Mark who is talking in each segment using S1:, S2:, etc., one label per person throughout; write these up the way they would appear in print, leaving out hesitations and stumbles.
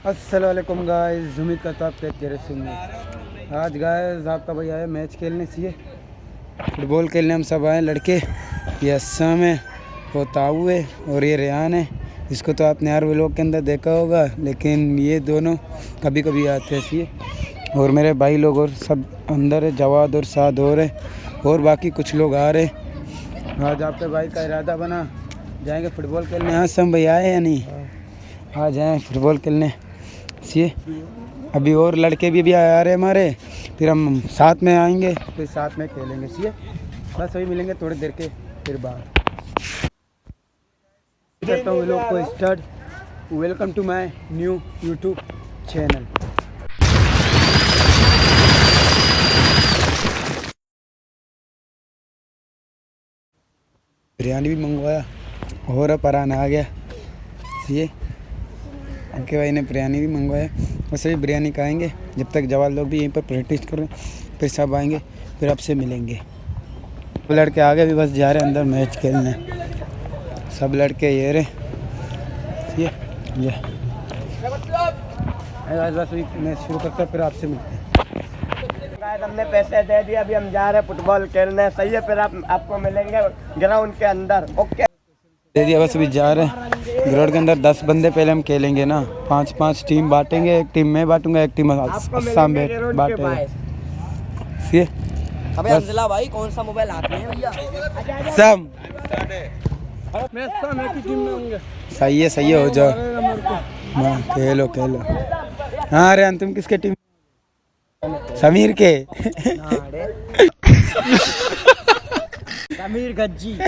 S1: अस्सलामुअलैकुम गाइस, उम्मीद करता हूँ आप खैरियत से होंगे। आज गाइस आपका भाई आया मैच खेलने से, फुटबॉल खेलने हम सब आए लड़के। ये अस्सम है, वो ताऊ है और ये रेहान है। इसको तो आपने हर व्लॉग के अंदर देखा होगा, लेकिन ये दोनों कभी कभी आते हैं इसलिए। और मेरे भाई लोग और सब अंदर है, जवाद और साद और है, और बाकी कुछ लोग आ रहे। आज आपके भाई का इरादा बना जाएंगे फुटबॉल खेलने। आज सब भाई आए या नहीं? आ जाएँ फुटबॉल खेलने सी। अभी और लड़के भी आ रहे हमारे, फिर हम साथ में आएंगे, फिर साथ में खेलेंगे सी। बस अभी मिलेंगे थोड़ी देर के फिर बाहर करता हूँ लोग को start. Welcome to my new YouTube channel. Biryani भी मंगवाया और परान आ गया सी। उनके भाई ने बिरयानी भी मंगवाया। वैसे भी बिरयानी खाएंगे जब तक जवान लोग भी यहीं पर प्रैक्टिस कर रहे हैं, फिर सब आएंगे, फिर आपसे मिलेंगे। सब लड़के आगे भी बस जा रहे हैं अंदर मैच खेलने। सब लड़के ये रहे ये बस मैच शुरू करते हैं, फिर आपसे मिलते हैं।
S2: हमने पैसे दे दिए, अभी हम जा रहे हैं फुटबॉल खेलने। सही है, फिर आपको मिलेंगे ग्राउंड के अंदर। ओके
S1: दे दिया, बस अभी जा रहे हैं ग्राउंड के अंदर। 10 बंदे पहले हम खेलेंगे ना, 5-5 टीम बांटेंगे। एक टीम मैं बांटूंगा, एक टीम अस्साम बांटेगा।
S2: अबे अंजला भाई, कौन सा मोबाइल हाथ में है भैया?
S1: सम
S2: मैं सब एक ही टीम में होंगे।
S1: सही है, हो जाओ। हाँ खेलो। हाँ अरे तुम किसके टीम? समीर के।
S2: समीर गज्जी।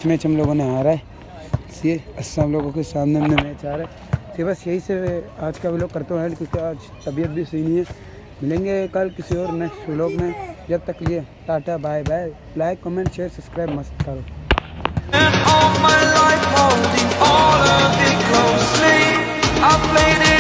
S1: मैच हम लोगों ने हारा है। ये असम लोगों के सामने हमने मैच हारा है। तो बस यही से आज का व्लॉग करता हूँ क्योंकि आज तबीयत भी सही नहीं है। मिलेंगे कल किसी और नेक्स्ट व्लॉग में। जब तक लिए tata bye bye. Like comment share subscribe मस्त करो।
S3: All my life holding all of it closely. I played it